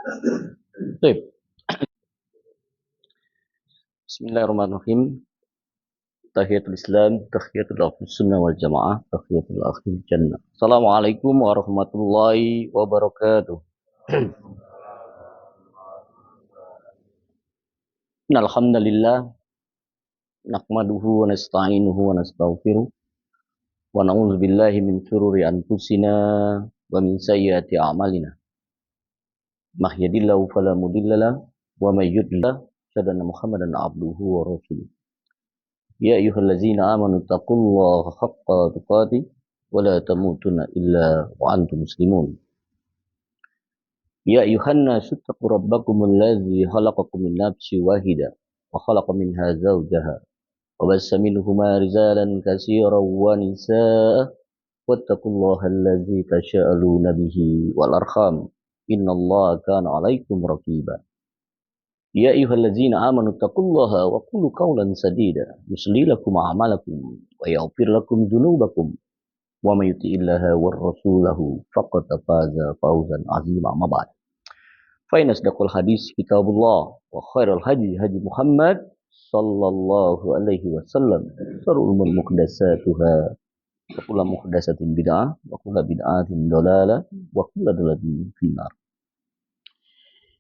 Baik. Bismillahirrahmanirrahim. Tahiyatul Islam, tahiyatul ahlus sunnah wal jamaah, tahiyatul ahlul jannah. Assalamualaikum warahmatullahi wabarakatuh. Alhamdulillah, nahmaduhu wa nasta'inuhu wa nastaghfiruh wa na'udzu billahi min shururi anfusina wa min sayyiati a'malina. Mahdihillahu fala mudhillalah wa may yudlil fala Muhammadan abduhu wa rasuluh. Ya ayyuhallazina amanu taqullaha haqqa tuqatih wa la tamutunna illa wa antum muslimun. Ya ayuhan nasu taqu rabbakumul ladzi khalaqakum min nafsin wahidah wa khalaqa minha zawjaha wa bassa minhuma rijalan katsiran wa nisaa wattaqullaha alladzi tasaaluna bihi wal arham innallaha kana 'alaikum raqiba. Ya ayyuhallazina amanu taqullaha wa qulu qawlan sadida yuslih lakum a'malakum wa yaghfir lakum dzunubakum wa may yuti'illaha war rasulahu faqad faza fawzan 'azima. Ma ba'd. Fa asdaqul hadis kitabullah wa khairul hadi hadi Muhammad sallallahu alaihi wasallam. Syarrul umur muhdatsatuha wa kullu muhdatsatin bid'ah wa kullu bid'atin dhalalah wa kullu dhalalatin finnar.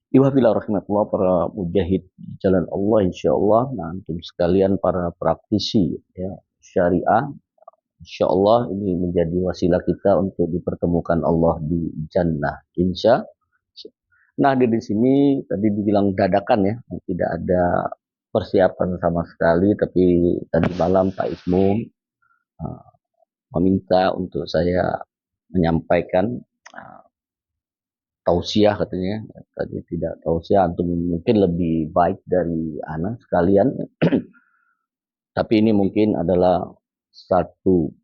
Iwafillah rahimatullah, para mujahid di jalan Allah insyaallah. Nah, antum sekalian para praktisi ya syariah, insyaallah ini menjadi wasilah kita untuk dipertemukan Allah di jannah insya. Nah, di sini tadi dibilang dadakan ya, tidak ada persiapan sama sekali, tapi tadi malam Pak Ismu meminta untuk saya menyampaikan tausiah katanya. Tadi tidak tausiah, antum mungkin lebih baik dari anak sekalian. Tapi ini mungkin adalah satu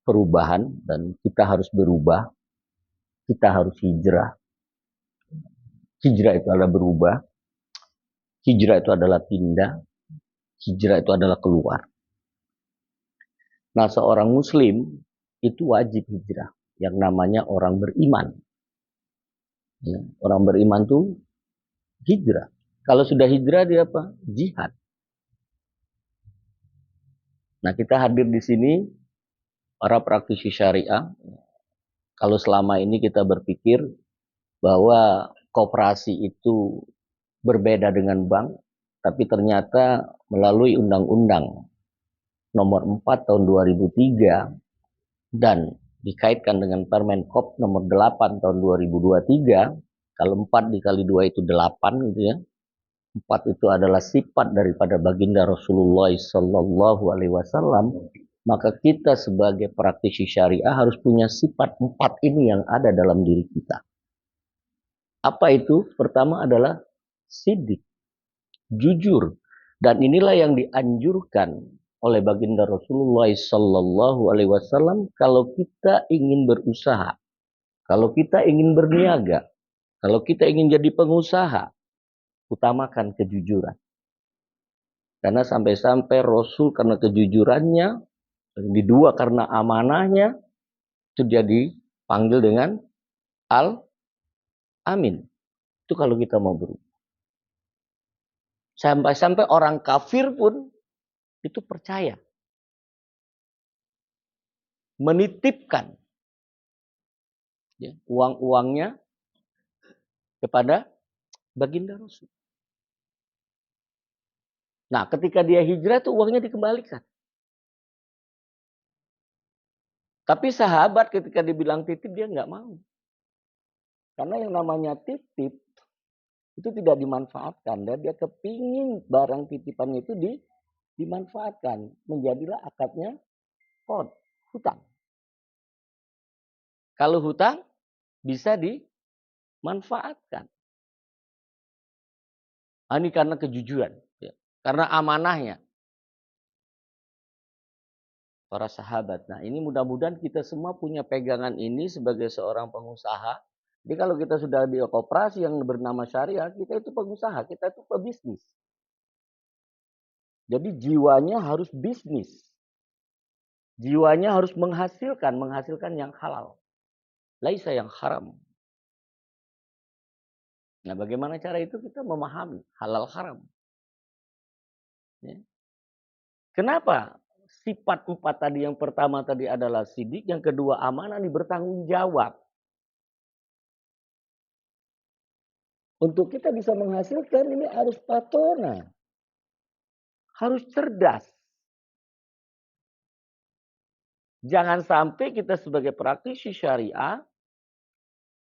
perubahan dan kita harus berubah. Kita harus hijrah. Hijrah itu adalah berubah. Hijrah itu adalah pindah. Hijrah itu adalah keluar. Nah, seorang muslim itu wajib hijrah. Yang namanya orang beriman. Ya, orang beriman itu hijrah. Kalau sudah hijrah dia apa? Jihad. Nah, kita hadir di sini para praktisi syariah. Kalau selama ini kita berpikir bahwa koperasi itu berbeda dengan bank, tapi ternyata melalui Undang-Undang nomor 4 tahun 2003 dan dikaitkan dengan Permen Kop nomor 8 tahun 2023, kalau 4 dikali 2 itu 8 gitu ya. 4 itu adalah sifat daripada baginda Rasulullah Sallallahu Alaihi Wasallam, maka kita sebagai praktisi syariah harus punya sifat 4 ini yang ada dalam diri kita. Apa itu? Pertama adalah sidik, jujur. Dan inilah yang dianjurkan oleh baginda Rasulullah Sallallahu Alaihi Wasallam kalau kita ingin berusaha, kalau kita ingin berniaga, kalau kita ingin jadi pengusaha, utamakan kejujuran. Karena sampai-sampai Rasul karena kejujurannya, yang kedua karena amanahnya, itu dia dipanggil dengan Al-Amin. Itu kalau kita mau berubah. Sampai-sampai orang kafir pun itu percaya. Menitipkan ya, uang-uangnya kepada baginda Rasul. Nah, ketika dia hijrah tuh uangnya dikembalikan. Tapi sahabat ketika dibilang titip dia nggak mau. Karena yang namanya titip itu tidak dimanfaatkan. Dan dia kepingin barang titipannya itu dimanfaatkan. Menjadilah akadnya hutang. Kalau hutang bisa dimanfaatkan. Ini karena kejujuran. Ya. Karena amanahnya. Para sahabat. Nah, ini mudah-mudahan kita semua punya pegangan ini sebagai seorang pengusaha. Jadi kalau kita sudah di koperasi yang bernama syariah, kita itu pengusaha, kita itu pebisnis. Jadi jiwanya harus bisnis. Jiwanya harus menghasilkan yang halal. Laisa yang haram. Nah, bagaimana cara itu? Kita memahami halal haram. Ya. Kenapa? Sifat 4 tadi, yang pertama tadi adalah sidik, yang kedua amanah, nih bertanggung jawab. Untuk kita bisa menghasilkan ini harus patona. Harus cerdas. Jangan sampai kita sebagai praktisi syariah,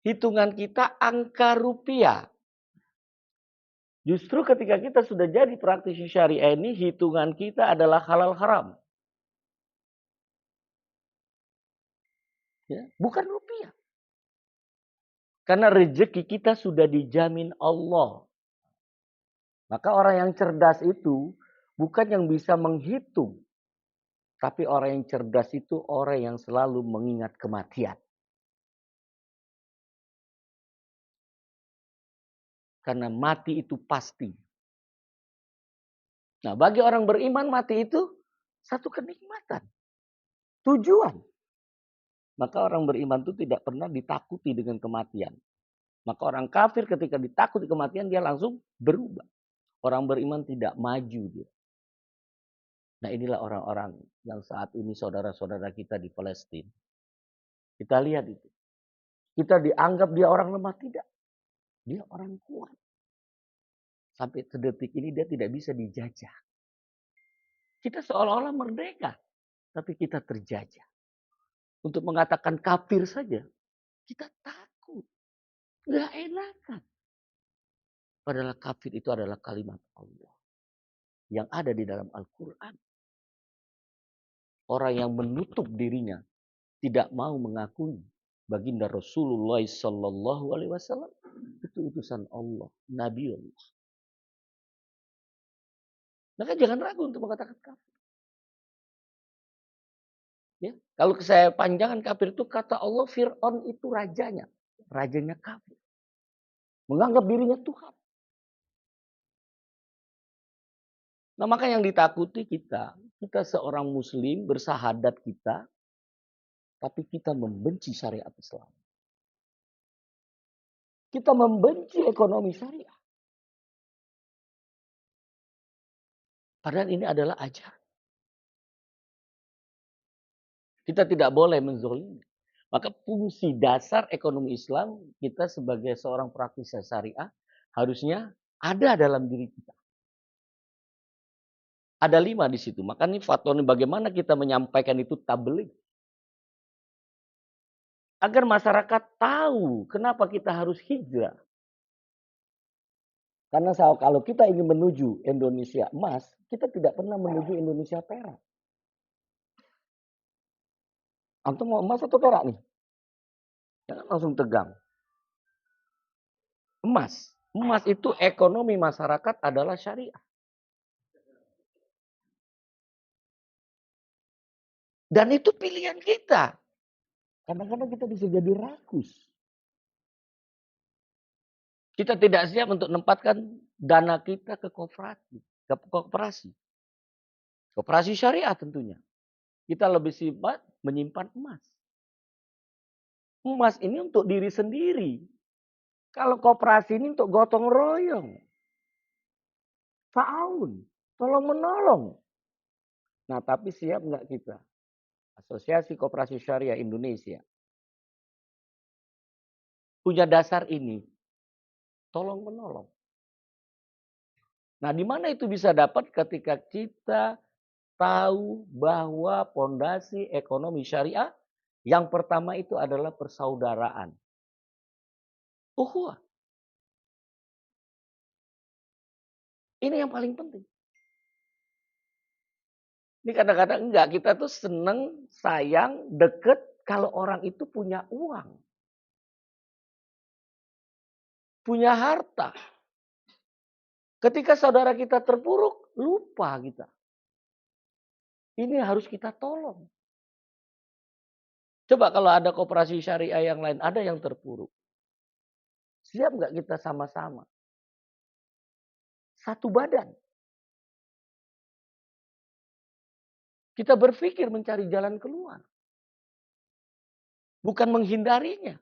hitungan kita angka rupiah. Justru ketika kita sudah jadi praktisi syariah ini, hitungan kita adalah halal haram. Ya, bukan rupiah. Karena rezeki kita sudah dijamin Allah. Maka orang yang cerdas itu bukan yang bisa menghitung. Tapi orang yang cerdas itu orang yang selalu mengingat kematian. Karena mati itu pasti. Nah, bagi orang beriman mati itu satu kenikmatan. Tujuan. Maka orang beriman itu tidak pernah ditakuti dengan kematian. Maka orang kafir ketika ditakuti kematian dia langsung berubah. Orang beriman tidak maju dia. Nah, inilah orang-orang yang saat ini saudara-saudara kita di Palestina. Kita lihat itu. Kita dianggap dia orang lemah, tidak. Dia orang kuat. Sampai sedetik ini dia tidak bisa dijajah. Kita seolah-olah merdeka, tapi kita terjajah. Untuk mengatakan kafir saja, kita takut. Nggak enakan. Padahal kafir itu adalah kalimat Allah. Yang ada di dalam Al-Quran. Orang yang menutup dirinya, tidak mau mengakui baginda Rasulullah Sallallahu Alaihi Wasallam itu utusan Allah, Nabi Allah. Maka jangan ragu untuk mengatakan kafir. Ya. Kalau saya panjangan kafir itu kata Allah, Fir'aun itu rajanya. Rajanya kafir. Menganggap dirinya Tuhan. Nah, maka yang ditakuti kita seorang muslim bersahadat kita, tapi kita membenci syariat Islam. Kita membenci ekonomi syariah. Padahal ini adalah ajaran. Kita tidak boleh menzolimi. Maka fungsi dasar ekonomi Islam, kita sebagai seorang praktisi syariah, harusnya ada dalam diri kita. Ada 5 di situ. Maka ini fatwa ini bagaimana kita menyampaikan itu tabligh. Agar masyarakat tahu kenapa kita harus hijrah. Karena kalau kita ingin menuju Indonesia emas, kita tidak pernah menuju Indonesia perak. Antum mau emas atau perak nih? Jangan langsung tegang. Emas. Emas itu ekonomi masyarakat adalah syariah. Dan itu pilihan kita. Kadang-kadang kita bisa jadi rakus. Kita tidak siap untuk menempatkan dana kita ke koperasi. Ke koperasi. Koperasi syariah tentunya. Kita lebih sifat menyimpan emas. Emas ini untuk diri sendiri. Kalau koperasi ini untuk gotong royong. Ta'awun. Tolong menolong. Nah, tapi siap nggak kita? Asosiasi Koperasi Syariah Indonesia. Punya dasar ini. Tolong menolong. Nah, di mana itu bisa dapat ketika kita tahu bahwa pondasi ekonomi syariah yang pertama itu adalah persaudaraan. Ukhuwah. Ini yang paling penting. Ini kadang-kadang enggak, kita tuh seneng, sayang, deket kalau orang itu punya uang. Punya harta. Ketika saudara kita terpuruk, lupa kita. Ini harus kita tolong. Coba kalau ada koperasi syariah yang lain, ada yang terpuruk. Siap nggak kita sama-sama? Satu badan. Kita berpikir mencari jalan keluar. Bukan menghindarinya.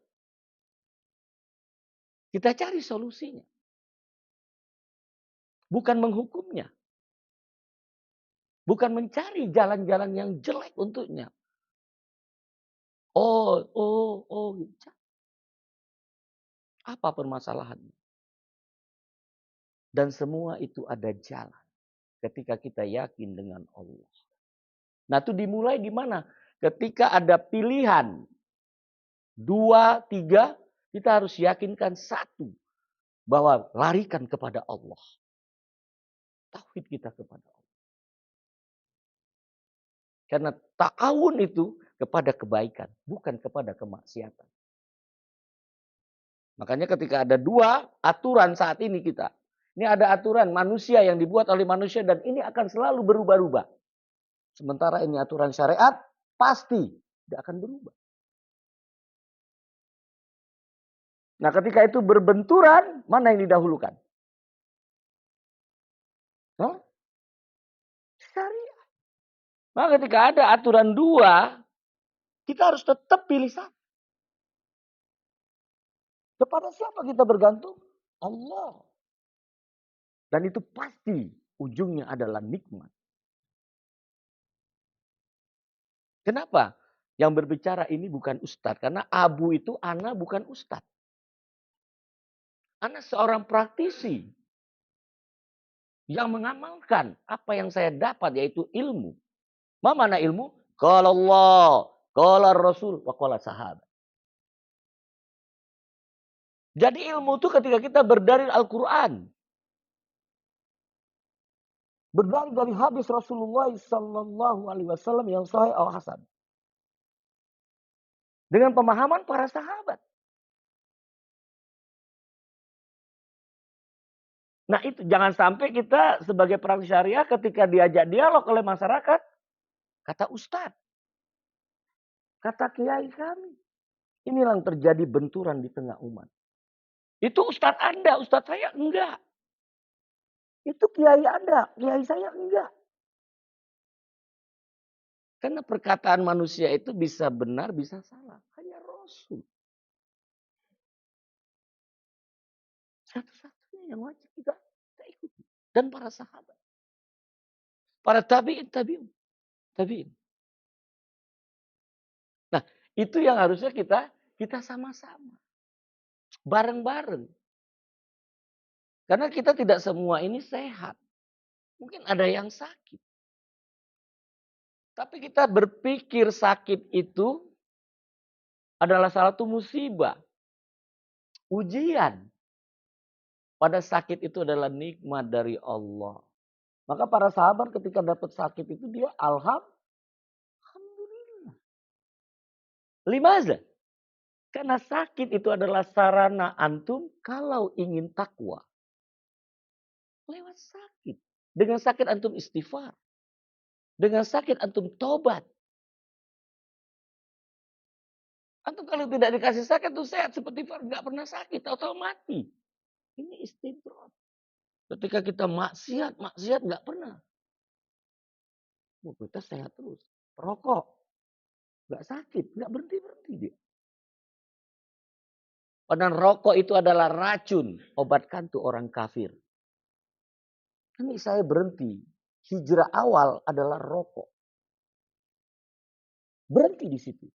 Kita cari solusinya. Bukan menghukumnya. Bukan mencari jalan-jalan yang jelek untuknya. Gitu. Apa permasalahannya? Dan semua itu ada jalan ketika kita yakin dengan Allah. Nah, itu dimulai di mana? Ketika ada pilihan 2, 3, kita harus yakinkan satu. Bahwa larikan kepada Allah. Tauhid kita kepada Allah. Karena ta'awun itu kepada kebaikan, bukan kepada kemaksiatan. Makanya ketika ada 2 aturan saat ini kita. Ini ada aturan manusia yang dibuat oleh manusia dan ini akan selalu berubah-ubah. Sementara ini aturan syariat pasti tidak akan berubah. Nah, ketika itu berbenturan, mana yang didahulukan? Hah? Syariat. Nah, ketika ada aturan 2, kita harus tetap pilih satu. Kepada siapa kita bergantung? Allah. Dan itu pasti ujungnya adalah nikmat. Kenapa? Yang berbicara ini bukan ustadz. Karena Abu itu ana bukan ustadz. Ana seorang praktisi. Yang mengamalkan apa yang saya dapat yaitu ilmu. Mana ilmu? Qala Allah, qala Rasul, wa qala sahabat. Jadi ilmu itu ketika kita berdalil Al-Quran. Berdalil dari hadis Rasulullah Sallallahu Alaihi Wasallam yang sahih al-hasan. Dengan pemahaman para sahabat. Nah itu jangan sampai kita sebagai praktisi syariah ketika diajak dialog oleh masyarakat. Kata Ustadz. Kata kiai kami. Inilah yang terjadi benturan di tengah umat. Itu Ustadz Anda, Ustadz saya enggak. Itu kiai Anda, kiai saya enggak. Karena perkataan manusia itu bisa benar, bisa salah. Hanya Rasul. Satu-satunya yang wajib kita ikuti. Dan para sahabat. Para tabi'in. Nah, itu yang harusnya kita sama-sama. Bareng-bareng. Karena kita tidak semua ini sehat. Mungkin ada yang sakit. Tapi kita berpikir sakit itu adalah satu musibah. Ujian. Pada sakit itu adalah nikmat dari Allah. Maka para sahabat ketika dapat sakit itu dia alhamdulillah. Limaza? Karena sakit itu adalah sarana antum kalau ingin takwa. Lewat sakit. Dengan sakit antum istighfar. Dengan sakit antum tobat. Antum kalau tidak dikasih sakit itu sehat seperti nggak pernah sakit atau mati. Ini istidrak. Ketika kita maksiat nggak pernah. Kita sehat terus. Rokok. Nggak sakit. Nggak berhenti dia. Padahal rokok itu adalah racun. Obatkan tuh orang kafir. Ini saya berhenti. Hijrah awal adalah rokok. Berhenti di situ.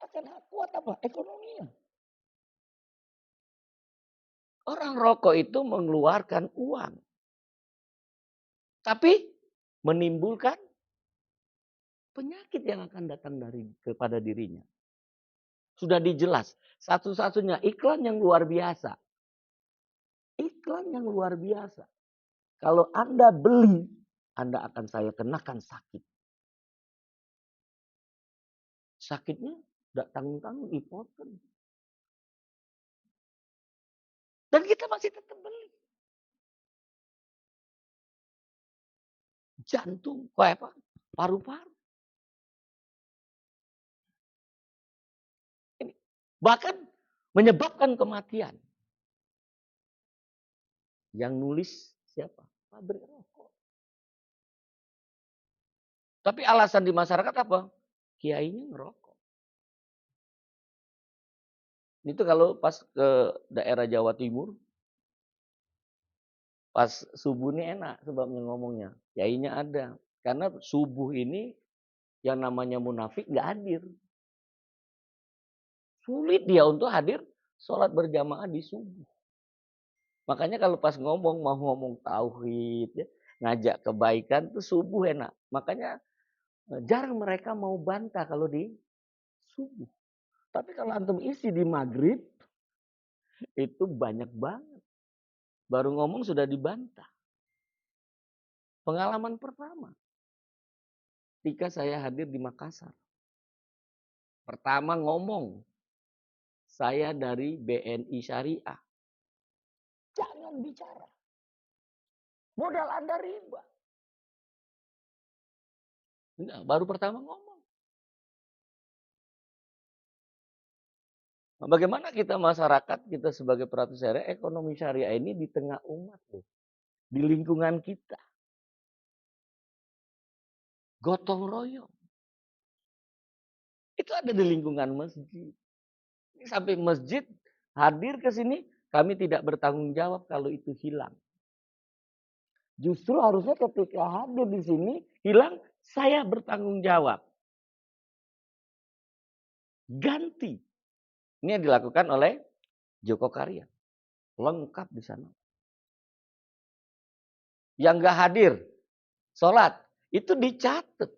Akan kuat apa? Ekonominya. Orang rokok itu mengeluarkan uang. Tapi menimbulkan penyakit yang akan datang kepada dirinya. Sudah dijelas. Satu-satunya iklan yang luar biasa. Iklan yang luar biasa. Kalau Anda beli, Anda akan saya kenakan sakit. Sakitnya tidak tanggung-tanggung, dipotong. Dan kita masih tetap beli. Jantung, paru-paru. Bahkan menyebabkan kematian. Yang nulis siapa? Pabrik rokok. Tapi alasan di masyarakat apa? Kiainya ngerokok. Itu kalau pas ke daerah Jawa Timur, pas subuh ini enak sebabnya ngomongnya. Kiainya ada. Karena subuh ini yang namanya munafik nggak hadir. Sulit dia untuk hadir sholat berjamaah di subuh. Makanya kalau pas ngomong, mau ngomong tauhid, ya, ngajak kebaikan tuh subuh enak. Makanya jarang mereka mau bantah kalau di subuh. Tapi kalau antum isi di maghrib, itu banyak banget. Baru ngomong sudah dibantah. Pengalaman pertama, ketika saya hadir di Makassar. Pertama ngomong, saya dari BNI Syariah. Jangan bicara. Modal Anda riba. Enggak, baru pertama ngomong. Nah, bagaimana kita masyarakat, kita sebagai peratus syariah, ekonomi syariah ini di tengah umat loh. Di lingkungan kita. Gotong royong. Itu ada di lingkungan masjid. Sampai masjid hadir ke sini, kami tidak bertanggung jawab kalau itu hilang. Justru harusnya ketika hadir di sini, hilang, saya bertanggung jawab. Ganti. Ini yang dilakukan oleh Joko Karya. Lengkap di sana. Yang nggak hadir, sholat, itu dicatat.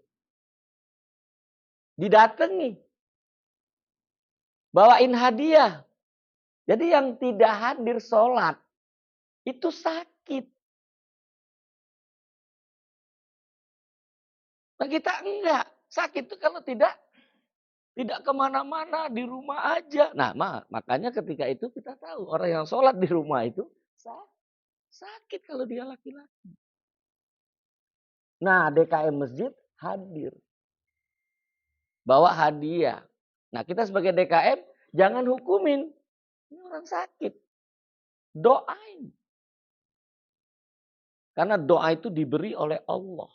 Didatangi. Bawain hadiah. Jadi yang tidak hadir sholat, itu sakit. Nah kita enggak. Sakit itu kalau tidak kemana-mana, di rumah aja. Nah makanya ketika itu kita tahu, orang yang sholat di rumah itu sakit kalau dia laki-laki. Nah DKM masjid hadir. Bawa hadiah. Nah kita sebagai DKM jangan hukumin. Ini orang sakit. Doain. Karena doa itu diberi oleh Allah.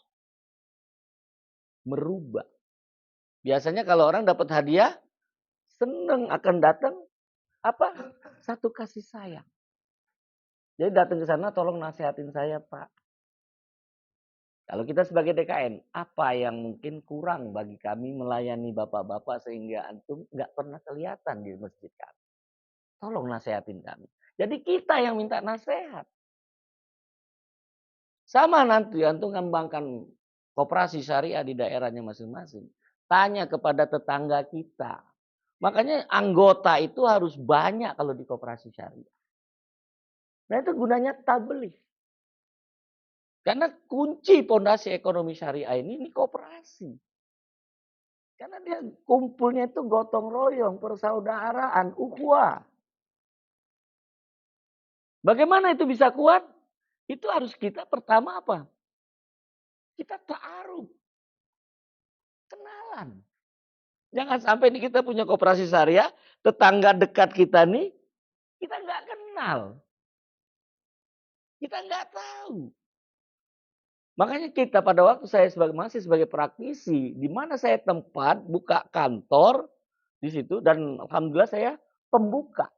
Merubah. Biasanya kalau orang dapat hadiah, senang akan datang apa? Satu kasih sayang. Jadi datang ke sana, tolong nasihatin saya Pak. Kalau kita sebagai DKM, apa yang mungkin kurang bagi kami melayani bapak-bapak sehingga antum nggak pernah kelihatan di masjid kami. Tolong nasihatin kami. Jadi kita yang minta nasihat. Sama nanti antum ngembangkan koperasi syariah di daerahnya masing-masing. Tanya kepada tetangga kita. Makanya anggota itu harus banyak kalau di koperasi syariah. Nah itu gunanya tabligh. Karena kunci pondasi ekonomi syariah ini koperasi. Karena dia kumpulnya itu gotong royong, persaudaraan, ukhuwah. Bagaimana itu bisa kuat? Itu harus kita pertama apa? Kita ta'aruf. Kenalan. Jangan sampai nih kita punya koperasi syariah, tetangga dekat kita nih, kita nggak kenal. Kita nggak tahu. Makanya kita pada waktu saya masih sebagai praktisi, di mana saya tempat buka kantor di situ dan alhamdulillah saya pembuka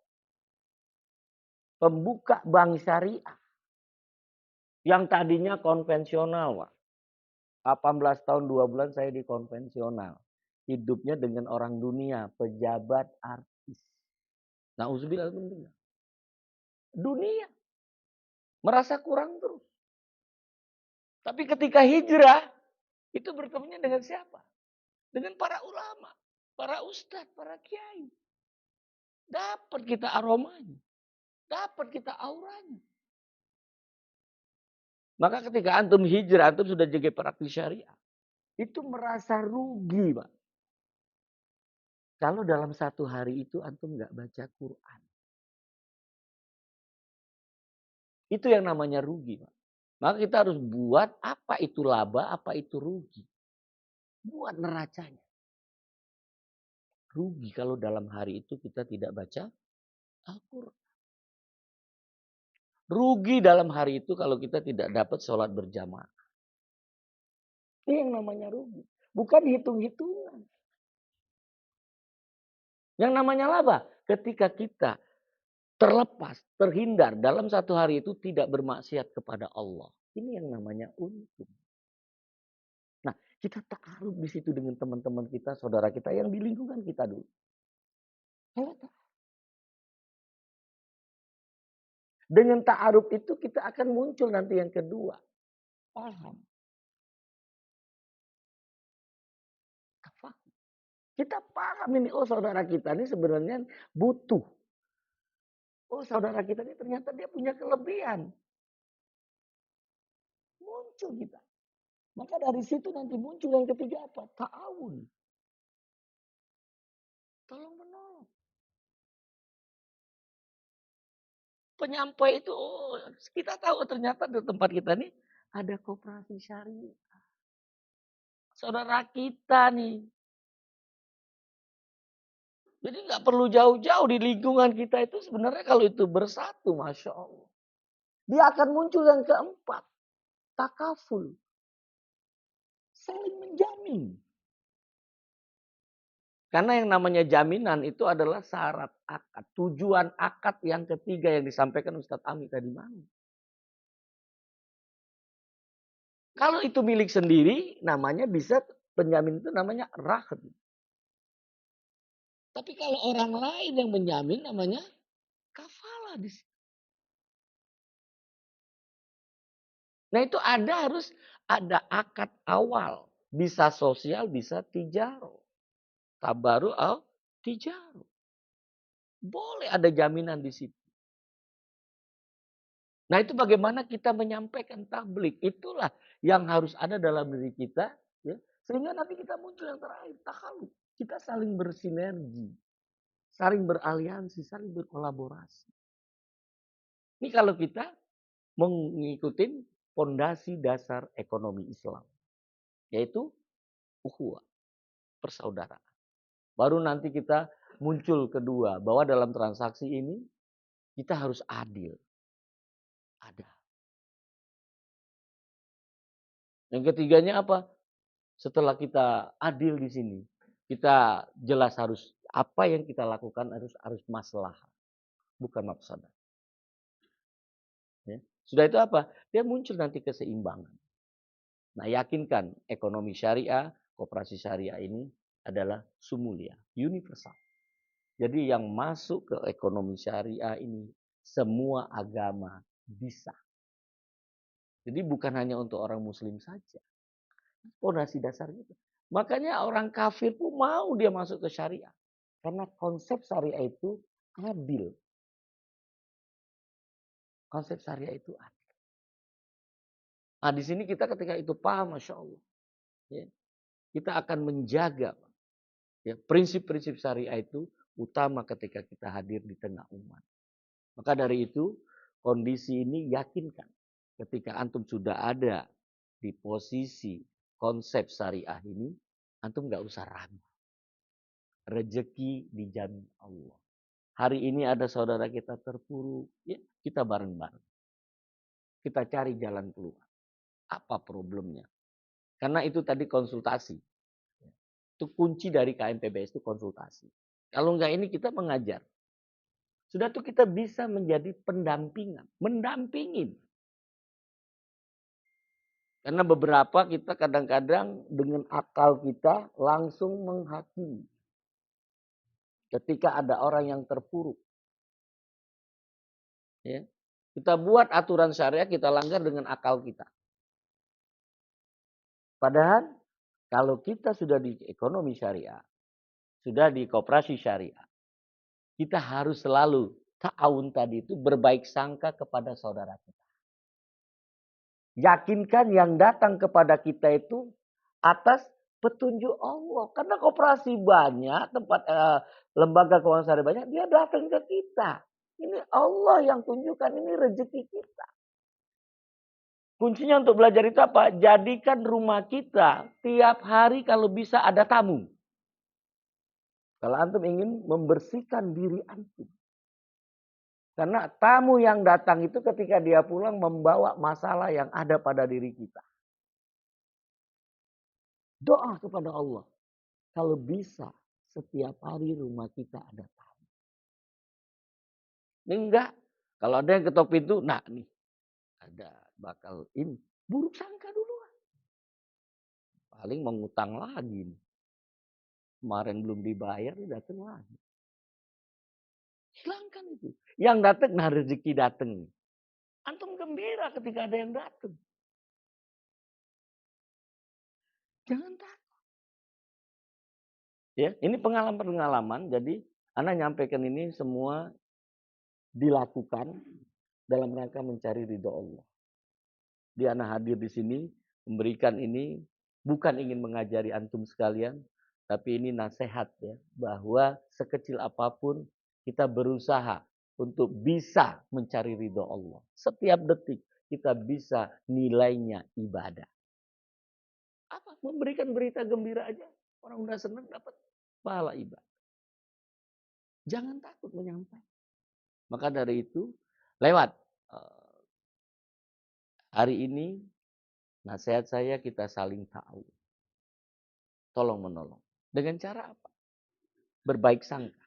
bank syariah yang tadinya konvensional, Pak. 18 tahun 2 bulan saya di konvensional. Hidupnya dengan orang dunia, pejabat, artis. Nauzubillah dunia merasa kurang terus. Tapi ketika hijrah itu bertemunya dengan siapa? Dengan para ulama, para ustadz, para kiai. Dapat kita aromanya. Dapat kita auranya. Maka ketika antum hijrah, antum sudah jadi praktis syariah. Itu merasa rugi, Pak. Kalau dalam satu hari itu antum nggak baca Quran. Itu yang namanya rugi, Pak. Maka kita harus buat apa itu laba, apa itu rugi. Buat neracanya. Rugi kalau dalam hari itu kita tidak baca Al-Quran. Rugi dalam hari itu kalau kita tidak dapat sholat berjamaah. Ini yang namanya rugi. Bukan hitung-hitungan. Yang namanya laba, ketika kita terlepas, terhindar dalam satu hari itu tidak bermaksiat kepada Allah. Ini yang namanya untung. Nah, kita ta'aruf di situ dengan teman-teman kita, saudara kita yang di lingkungan kita dulu. Dengan ta'aruf itu kita akan muncul nanti yang kedua. Paham. Kita paham ini, oh saudara kita ini sebenarnya butuh. Oh saudara kita ini ternyata dia punya kelebihan. Muncul kita. Maka dari situ nanti muncul yang ketiga apa? Ta'awun. Tolong menolong. Penyampai itu, oh, kita tahu ternyata di tempat kita nih ada koperasi syariah. Saudara kita nih. Jadi nggak perlu jauh-jauh di lingkungan kita itu sebenarnya kalau itu bersatu, Masya Allah. Dia akan muncul yang keempat. Takaful. Saling menjamin. Karena yang namanya jaminan itu adalah syarat akad. Tujuan akad yang ketiga yang disampaikan Ustadz Ami tadi malam. Kalau itu milik sendiri, namanya bisa penjamin itu namanya rahd. Tapi kalau orang lain yang menjamin namanya kafalah. Nah itu harus ada akad awal. Bisa sosial, bisa tijaro. Tabaru al tijaro. Boleh ada jaminan di situ. Nah itu bagaimana kita menyampaikan tablik. Itulah yang harus ada dalam diri kita. Ya. Sehingga nanti kita muncul yang terakhir. Takhaluk. Kita saling bersinergi. Saling beraliansi. Saling berkolaborasi. Ini kalau kita mengikuti fondasi dasar ekonomi Islam. Yaitu ukhuwah. Persaudaraan. Baru nanti kita muncul kedua. Bahwa dalam transaksi ini kita harus adil. Ada. Yang ketiganya apa? Setelah kita adil di sini, kita jelas harus apa yang kita lakukan harus maslahat, bukan mafsadah. Ya. Sudah itu apa? Dia muncul nanti keseimbangan. Nah, yakinkan ekonomi syariah, koperasi syariah ini adalah sumulia, universal. Jadi yang masuk ke ekonomi syariah ini semua agama bisa. Jadi bukan hanya untuk orang muslim saja. Fondasi dasarnya itu. Makanya orang kafir pun mau dia masuk ke syariah. Karena konsep syariah itu adil. Konsep syariah itu adil. Nah di sini kita ketika itu paham, Masya Allah. Ya, kita akan menjaga ya, prinsip-prinsip syariah itu utama ketika kita hadir di tengah umat. Maka dari itu kondisi ini yakinkan. Ketika antum sudah ada di posisi konsep syariah ini, antum nggak usah ragu. Rezeki dijamin Allah. Hari ini ada saudara kita terpuruk, ya kita bareng-bareng. Kita cari jalan keluar. Apa problemnya? Karena itu tadi konsultasi. Itu kunci dari KMPBS itu konsultasi. Kalau enggak ini kita mengajar. Sudah tuh kita bisa menjadi pendampingan. Mendampingin. Karena beberapa kita kadang-kadang dengan akal kita langsung menghakimi. Ketika ada orang yang terpuruk. Ya. Kita buat aturan syariah, kita langgar dengan akal kita. Padahal kalau kita sudah di ekonomi syariah, sudah di koperasi syariah, kita harus selalu ta'awun tadi itu berbaik sangka kepada saudara kita. Yakinkan yang datang kepada kita itu atas petunjuk Allah. Karena koperasi banyak, tempat lembaga keuangan syariah banyak, dia datang ke kita. Ini Allah yang tunjukkan, ini rezeki kita. Kuncinya untuk belajar itu apa? Jadikan rumah kita tiap hari kalau bisa ada tamu. Kalau antum ingin membersihkan diri antum. Karena tamu yang datang itu ketika dia pulang membawa masalah yang ada pada diri kita. Doa kepada Allah. Kalau bisa setiap hari rumah kita ada tamu. Ini enggak. Kalau ada yang ketok pintu, nah nih ada bakal ini. Buruk sangka duluan. Paling mengutang lagi nih. Kemarin belum dibayar, dia datang lagi. Hilangkan itu. Yang datang, nah rezeki datang. Antum gembira ketika ada yang datang. Jangan takut. Ya, ini pengalaman-pengalaman. Jadi, Anda nyampaikan ini semua dilakukan dalam rangka mencari ridho Allah. Dia anak hadir di sini memberikan ini bukan ingin mengajari antum sekalian, tapi ini nasihat ya, bahwa sekecil apapun kita berusaha untuk bisa mencari ridho Allah. Setiap detik kita bisa nilainya ibadah. Apa? Memberikan berita gembira aja. Orang udah senang dapat pahala ibadah. Jangan takut menyampaikan. Maka dari itu, lewat hari ini, nasihat saya kita saling tahu. Tolong menolong. Dengan cara apa? Berbaik sangka.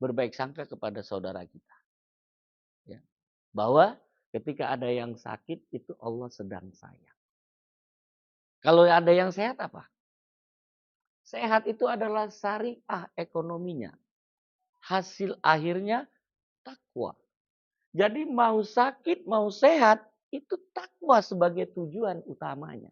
Berbaik sangka kepada saudara kita. Ya. Bahwa ketika ada yang sakit, itu Allah sedang sayang. Kalau ada yang sehat apa? Sehat itu adalah syariah ekonominya. Hasil akhirnya takwa. Jadi mau sakit, mau sehat, itu takwa sebagai tujuan utamanya.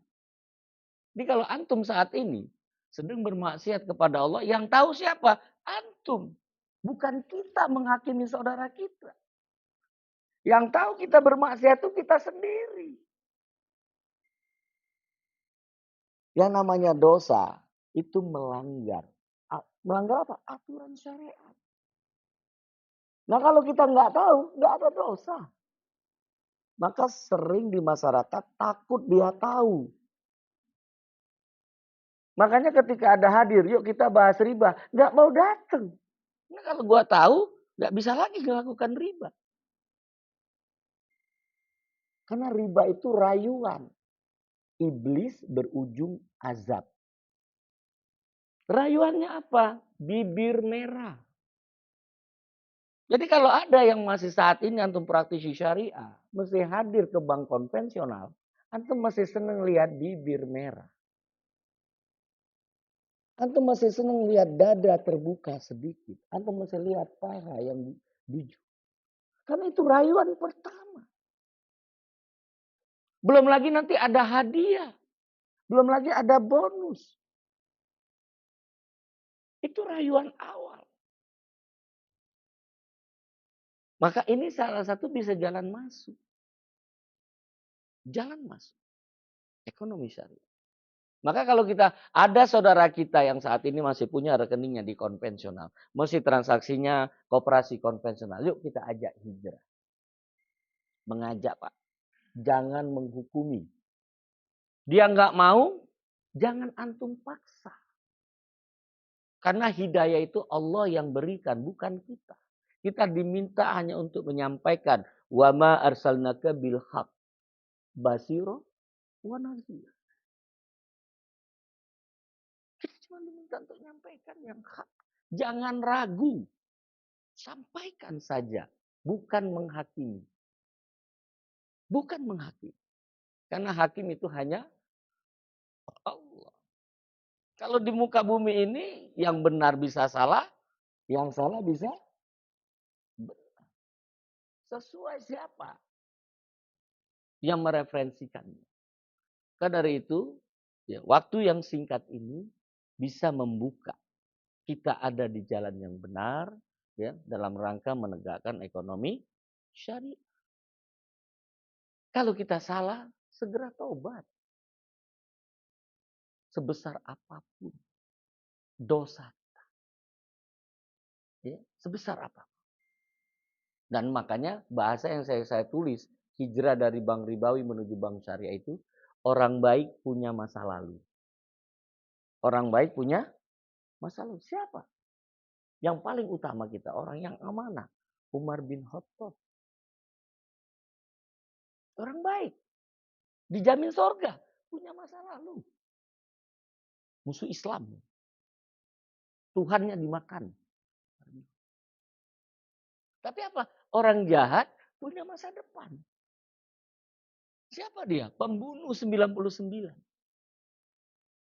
Jadi kalau antum saat ini sedang bermaksiat kepada Allah, yang tahu siapa? Antum. Bukan kita menghakimi saudara kita. Yang tahu kita bermaksiat itu kita sendiri. Yang namanya dosa itu melanggar. Melanggar apa? Aturan syariat. Nah kalau kita nggak tahu, nggak ada dosa. Maka sering di masyarakat takut dia tahu. Makanya ketika ada hadir, yuk kita bahas riba. Nggak mau datang. Nah kalau gua tahu, nggak bisa lagi melakukan riba. Karena riba itu rayuan. Iblis berujung azab. Rayuannya apa? Bibir merah. Jadi kalau ada yang masih saat ini antum praktisi syariah, mesti hadir ke bank konvensional, antum masih seneng lihat bibir merah. Antum masih seneng lihat dada terbuka sedikit. Antum masih lihat paha yang biju. Karena itu rayuan pertama. Belum lagi nanti ada hadiah. Belum lagi ada bonus. Itu rayuan awal. Maka ini salah satu bisa jalan masuk. Jalan masuk. Ekonomi syariah. Maka kalau kita ada saudara kita yang saat ini masih punya rekeningnya di konvensional. Masih transaksinya koperasi konvensional. Yuk kita ajak hijrah. Mengajak Pak. Jangan menghukumi. Dia nggak mau, jangan antum paksa. Karena hidayah itu Allah yang berikan, bukan kita. Kita diminta hanya untuk menyampaikan. Wa ma arsalnaka bil haq basiro wa nazir. Kita cuma diminta untuk menyampaikan yang hak. Jangan ragu. Sampaikan saja. Bukan menghakimi. Bukan menghakimi. Karena hakim itu hanya Allah. Kalau di muka bumi ini yang benar bisa salah. Yang salah bisa benar. Sesuai siapa yang mereferensikannya. Karena dari itu, ya, waktu yang singkat ini bisa membuka kita ada di jalan yang benar, ya, dalam rangka menegakkan ekonomi syariah. Kalau kita salah, segera taubat. Sebesar apapun dosa, ya, sebesar apapun. Dan makanya bahasa yang saya tulis, hijrah dari bank ribawi menuju bank syariah itu, orang baik punya masa lalu. Orang baik punya masa lalu. Siapa? Yang paling utama kita, orang yang amanah. Umar bin Khattab. Orang baik. Dijamin surga. Punya masa lalu. Musuh Islam. Tuhannya dimakan. Tapi apa? Orang jahat punya masa depan. Siapa dia? Pembunuh 99.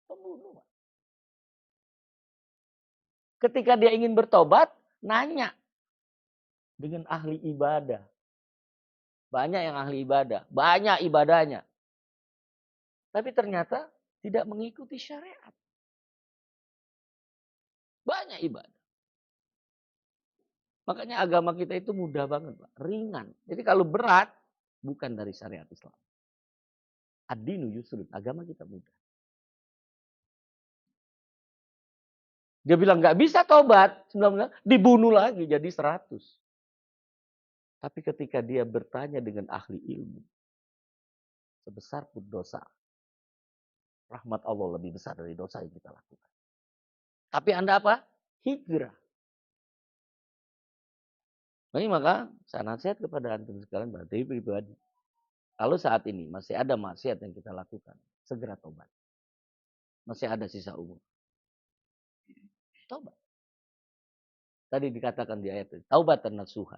Pembunuh. Ketika dia ingin bertobat, nanya dengan ahli ibadah. Banyak yang ahli ibadah. Banyak ibadahnya. Tapi ternyata tidak mengikuti syariat. Banyak ibadah. Makanya agama kita itu mudah banget, Pak. Ringan. Jadi kalau berat, bukan dari syariat Islam. Ad-dinu yusrun. Agama kita mudah. Dia bilang nggak bisa tobat. 19, dibunuh lagi jadi 100. Tapi ketika dia bertanya dengan ahli ilmu, sebesar pun dosa, rahmat Allah lebih besar dari dosa yang kita lakukan. Tapi Anda apa? Hijrah. Maka saya nasihat kepada antum sekalian, berarti pribadi. Kalau saat ini masih ada maksiat yang kita lakukan, segera tobat. Masih ada sisa umur. Tobat. Tadi dikatakan di ayat itu, taubatan nasuha.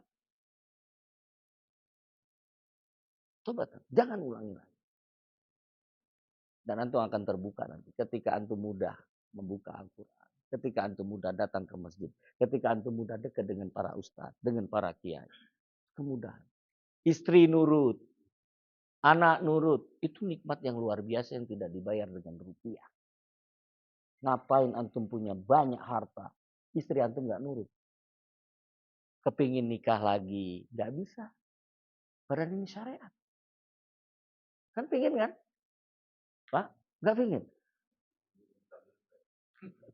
Tobat. Jangan ulangi lagi. Dan antum akan terbuka nanti. Ketika antum mudah membuka Al-Quran. Ketika antum mudah datang ke masjid. Ketika antum mudah dekat dengan para ustadz. Dengan para kiai. Kemudahan. Istri nurut. Anak nurut. Itu nikmat yang luar biasa yang tidak dibayar dengan rupiah. Ngapain antum punya banyak harta. Istri antum gak nurut. Kepingin nikah lagi. Gak bisa. Padahal ini syariat. Kan pingin kan? Pak, gak pingin?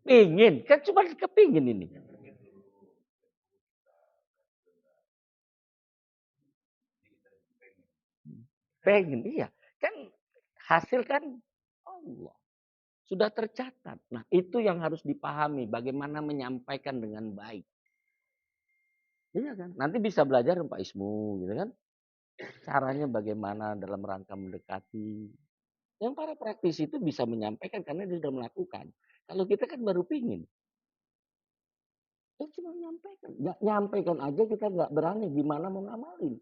Pingin. Kan cuma kepingin ini. Pengen, iya. Kan hasil kan Allah. Sudah tercatat. Nah itu yang harus dipahami. Bagaimana menyampaikan dengan baik. Iya kan? Nanti bisa belajar Pak Ismu gitu kan. Caranya bagaimana dalam rangka mendekati. Yang para praktisi itu bisa menyampaikan karena dia sudah melakukan. Kalau kita kan baru pingin. Ya cuma menyampaikan. Nyampaikan aja kita nggak berani. Gimana mau ngamalin.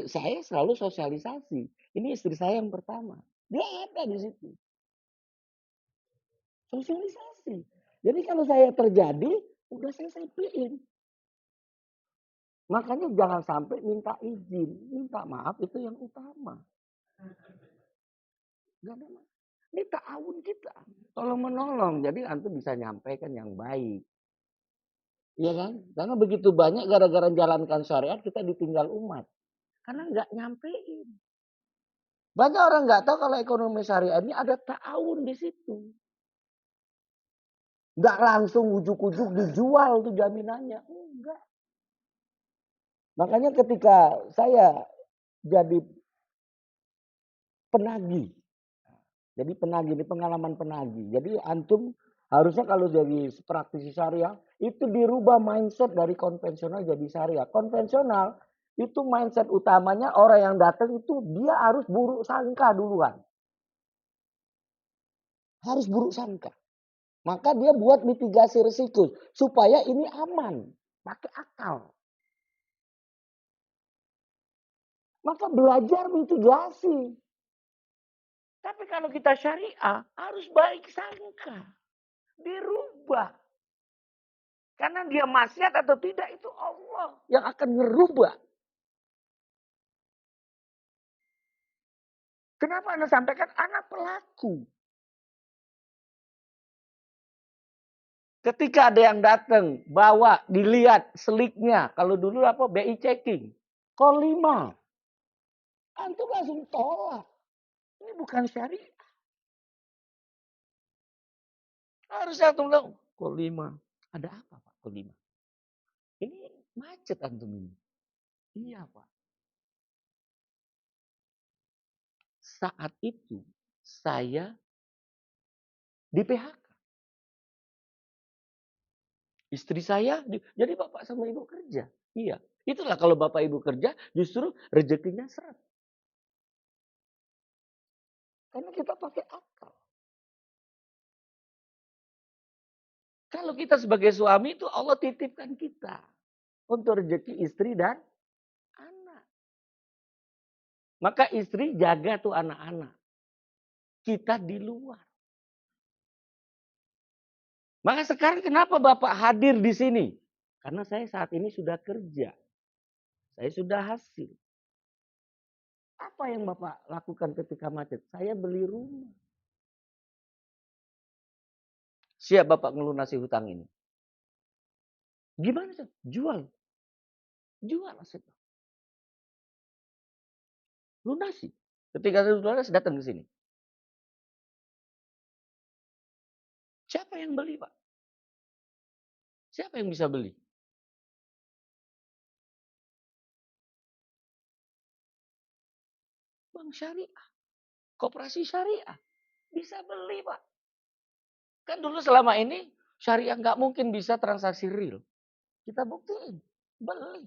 Saya selalu sosialisasi. Ini istri saya yang pertama. Dia ada di situ. Sosialisasi. Jadi kalau saya terjadi, udah saya sampaikan. Makanya jangan sampai minta izin. Minta maaf itu yang utama. Gak ada masalah. Ini ta'awun kita. Tolong menolong. Jadi antum bisa nyampaikan yang baik. Iya kan? Karena begitu banyak gara-gara jalankan syariat kita ditinggal umat. Karena nggak nyampein. Banyak orang nggak tahu kalau ekonomi syariat ini ada ta'awun di situ. Nggak langsung ujuk-ujuk dijual tuh jaminannya. Enggak. Makanya ketika saya jadi penagih. Jadi penagih ini pengalaman penagih. Jadi antum harusnya kalau jadi praktisi syariah itu dirubah mindset dari konvensional jadi syariah. Konvensional itu mindset utamanya orang yang datang itu dia harus buruk sangka duluan. Harus buruk sangka. Maka dia buat mitigasi risiko supaya ini aman. Pakai akal. Maka belajar mitigasi. Tapi kalau kita syariah harus baik sangka. Dirubah. Karena dia maksiat atau tidak itu Allah yang akan ngerubah. Kenapa Anda sampaikan anak pelaku? Ketika ada yang datang, bawa, dilihat seliknya. Kalau dulu apa? BI checking. Kol 5. Antum langsung tolak. Ini bukan syariah. Harusnya antum tahu. Kol 5. Ada apa Pak? Kol 5. Ini macet antum ini. Iya Pak. Saat itu saya di PHK. Istri saya, jadi bapak sama ibu kerja. Iya. Itulah kalau bapak ibu kerja justru rezekinya seret. Karena kita pakai akal. Kalau kita sebagai suami itu Allah titipkan kita. untuk rezeki istri dan anak. Maka istri jaga tuh anak-anak. Kita di luar. Maka sekarang kenapa Bapak hadir di sini? Karena saya saat ini sudah kerja. Saya sudah hasil. Apa yang Bapak lakukan ketika macet? Saya beli rumah. Siap Bapak melunasi hutang ini. Gimana sih? Jual. Jual aset. Lunasi. Ketika saya lunasi datang ke sini. Siapa yang beli Pak? Siapa yang bisa beli? Bank syariah. Koperasi syariah. Bisa beli Pak. Kan dulu selama ini syariah nggak mungkin bisa transaksi real. Kita buktiin. Beli.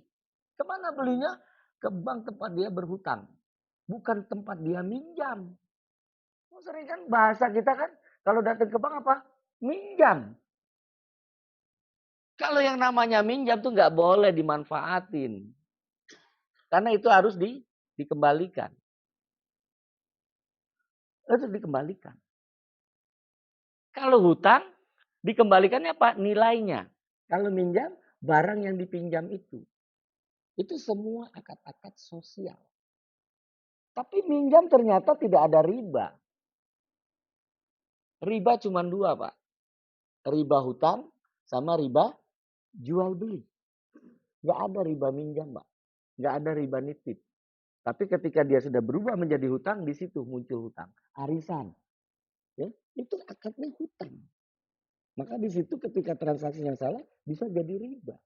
Kemana belinya? Ke bank tempat dia berhutang. Bukan tempat dia minjam. Sering kan bahasa kita kan kalau datang ke bank apa? Minjam. Kalau yang namanya minjam tuh nggak boleh dimanfaatin. Karena itu harus dikembalikan. Itu dikembalikan. Kalau hutang, dikembalikannya apa? Nilainya. Kalau minjam, barang yang dipinjam itu. Itu semua akad-akad sosial. Tapi minjam ternyata tidak ada riba. Riba cuma dua Pak. Riba hutang sama riba jual beli. Nggak ada riba minjam Pak. Nggak ada riba nitip. Tapi ketika dia sudah berubah menjadi hutang, di situ muncul hutang. Arisan. Ya, itu akadnya hutang. Maka di situ ketika transaksi yang salah bisa jadi riba.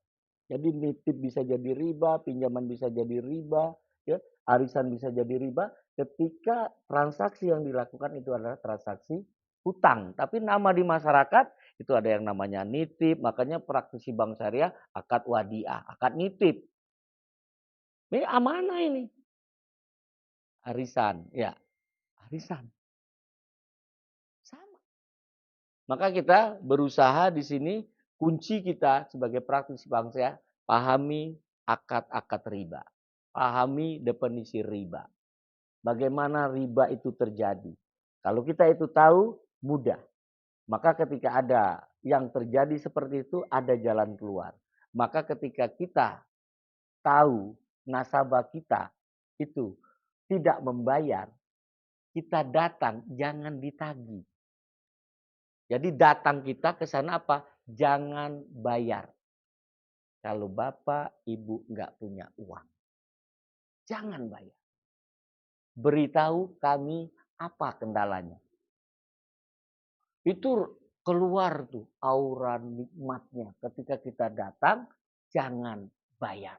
Jadi nitip bisa jadi riba, pinjaman bisa jadi riba, ya, arisan bisa jadi riba ketika transaksi yang dilakukan itu adalah transaksi hutang. Tapi nama di masyarakat itu ada yang namanya nitip, makanya praktisi bank syariah akad wadiah, akad nitip. Ini amanah ini. Arisan, ya, arisan. Sama. Maka kita berusaha di sini kunci kita sebagai praktisi bank syariah pahami akad-akad riba. Pahami definisi riba. Bagaimana riba itu terjadi. Kalau kita itu tahu, mudah. Maka ketika ada yang terjadi seperti itu, ada jalan keluar. Maka ketika kita tahu nasabah kita itu tidak membayar, kita datang, jangan ditagih. Jadi datang kita ke sana apa? Jangan bayar. Kalau bapak, ibu nggak punya uang. Jangan bayar. Beritahu kami apa kendalanya. Itu keluar tuh aura nikmatnya. Ketika kita datang, jangan bayar.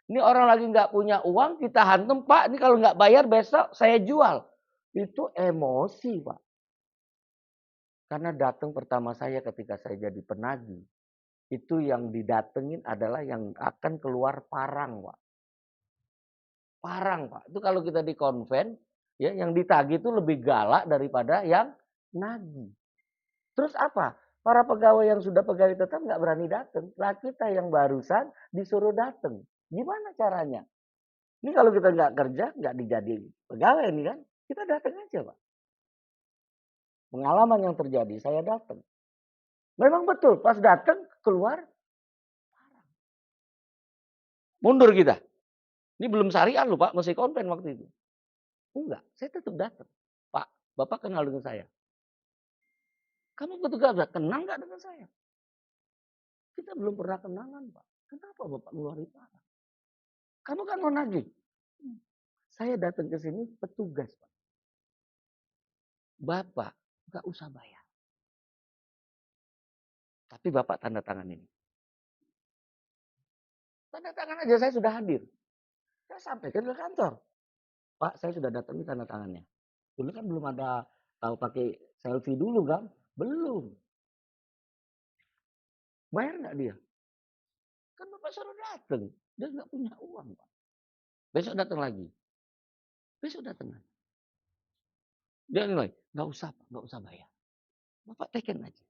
Ini orang lagi nggak punya uang, kita hantam, Pak, ini kalau nggak bayar besok saya jual. Itu emosi, Pak. Karena datang pertama saya ketika saya jadi penagih. Itu yang didatengin adalah yang akan keluar parang, Pak. Parang, Pak. Itu kalau kita di konven, ya, yang ditagih itu lebih galak daripada yang nagih. Terus apa? Para pegawai yang sudah pegawai tetap nggak berani datang. Lah kita yang barusan disuruh datang. Gimana caranya? Ini kalau kita nggak kerja, nggak dijadi pegawai ini kan, kita datang aja Pak. Pengalaman yang terjadi, saya datang. Memang betul, pas datang keluar, mundur kita. Ini belum syariah loh Pak, masih konven waktu itu. Enggak, saya tetap datang. Pak, Bapak kenal dengan saya. Kamu betul gak kenal nggak dengan saya? Kita belum pernah kenalan Pak. Kenapa Bapak ngeluarin barang? Kamu kan mau nagih. Saya datang ke sini petugas Pak. Bapak nggak usah bayar. Tapi Bapak tanda tangan ini. Tanda tangan aja saya sudah hadir. Saya sampaikan ke kantor. Pak saya sudah datang tanda tangannya. Dulu kan belum ada tahu pakai selfie dulu kan? Belum. Bayar nggak dia? Kan Bapak suruh datang. Dia nggak punya uang Pak. Besok datang lagi. Besok datang lagi. Dia nilai, nggak usah Pak, nggak usah bayar. Bapak teken aja.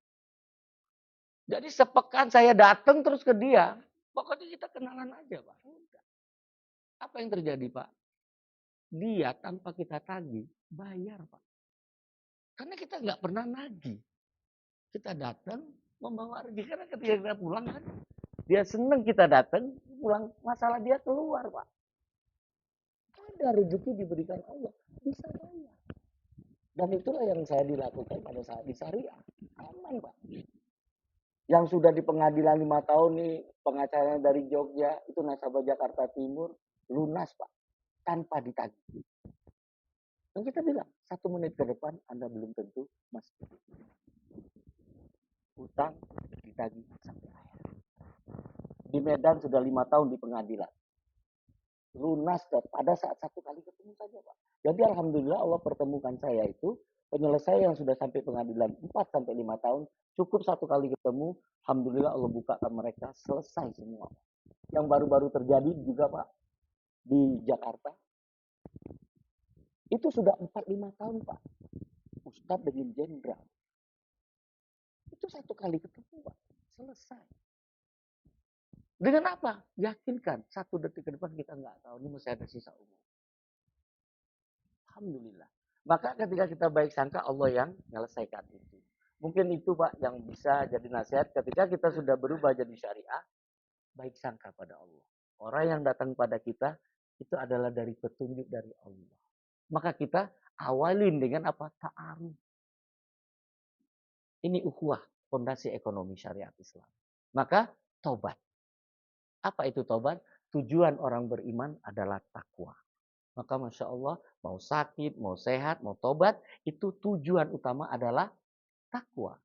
Jadi sepekan saya datang terus ke dia. Pokoknya kita kenalan aja, Pak. Udah. Apa yang terjadi, Pak? Dia tanpa kita tagih, bayar, Pak. Karena kita nggak pernah nagih. Kita datang membawa rezeki. Karena ketika kita pulang kan, dia senang kita datang, pulang masalah dia keluar, Pak. Ada rezeki diberikan Allah, bisa bayar. Dan itulah yang saya dilakukan pada saat di syariah. Aman, Pak. Yang sudah di pengadilan 5 tahun nih, pengacaranya dari Jogja, itu nasabah Jakarta Timur, lunas, Pak. Tanpa ditagih. Dan kita bilang, 1 menit ke depan Anda belum tentu masih utang ditagih sampai akhir. Di Medan sudah 5 tahun di pengadilan. Lunas pada saat 1 kali ketemu saja, Pak. Jadi alhamdulillah Allah pertemukan saya itu penyelesaian yang sudah sampai pengadilan 4 sampai 5 tahun, cukup 1 kali ketemu, alhamdulillah Allah bukakan mereka selesai semua. Yang baru-baru terjadi juga, Pak, di Jakarta. Itu sudah 4-5 tahun, Pak. Ustadz dengan jenderal. Itu 1 kali ketemu, Pak. Selesai. Dengan apa? Yakinkan 1 detik ke depan kita nggak tahu ini masih ada sisa umur. Alhamdulillah. Maka ketika kita baik sangka, Allah yang menyelesaikan itu. Mungkin itu, Pak, yang bisa jadi nasihat ketika kita sudah berubah jadi syariah, baik sangka pada Allah. Orang yang datang pada kita itu adalah dari petunjuk dari Allah. Maka kita awalin dengan apa? Ta'aruf. Ini ukhuwah, fondasi ekonomi syariat Islam. Maka tobat. Apa itu tobat? Tujuan orang beriman adalah takwa. Maka Masya Allah, mau sakit, mau sehat, mau tobat, itu tujuan utama adalah takwa.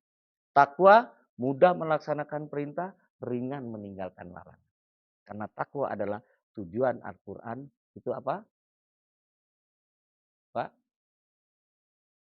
Takwa mudah melaksanakan perintah, ringan meninggalkan larangan. Karena takwa adalah tujuan Al-Quran. Itu apa? Pak?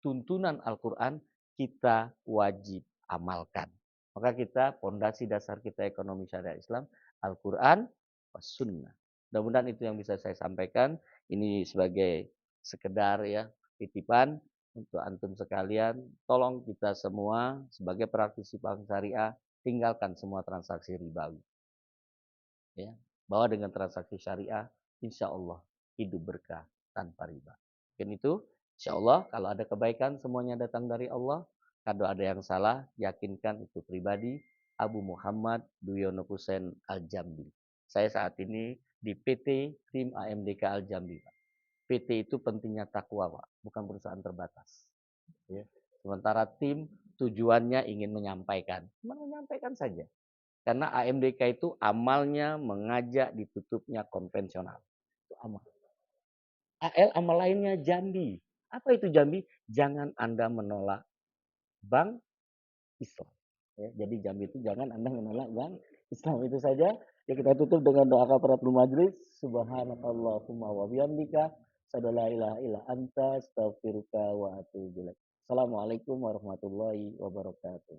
Tuntunan Al-Quran kita wajib amalkan. Maka kita, fondasi dasar kita ekonomi syariah Islam, Al-Quran, was sunnah. Mudah-mudahan itu yang bisa saya sampaikan. Ini sebagai sekedar ya titipan untuk antum sekalian. Tolong kita semua sebagai praktisi bank syariah tinggalkan semua transaksi ribawi. Ya, bahwa dengan transaksi syariah, insya Allah hidup berkah tanpa riba. Mungkin itu, insya Allah kalau ada kebaikan semuanya datang dari Allah. Kalau ada yang salah, yakinkan itu pribadi. Abu Muhammad Duyono Husain Al-Jambi. Saya saat ini di PT Tim AMDK Al-Jambi, Pak. PT itu pentingnya takwa, Pak, bukan perusahaan terbatas. Ya. Sementara tim tujuannya ingin menyampaikan, menyampaikan saja. Karena AMDK itu amalnya mengajak ditutupnya konvensional. Itu amal. AL amal lainnya Jambi. Apa itu Jambi? Jangan Anda menolak bank Islam. Ya, jadi Jambi itu jangan Anda menolak bank Islam. Itu saja. Ya, kita tutup dengan doa kafaratul majlis. Subhanakallahumma wa bihamdika. Sadala ilaha illa anta astaghfiruka wa atubu ilaik. Assalamualaikum warahmatullahi wabarakatuh.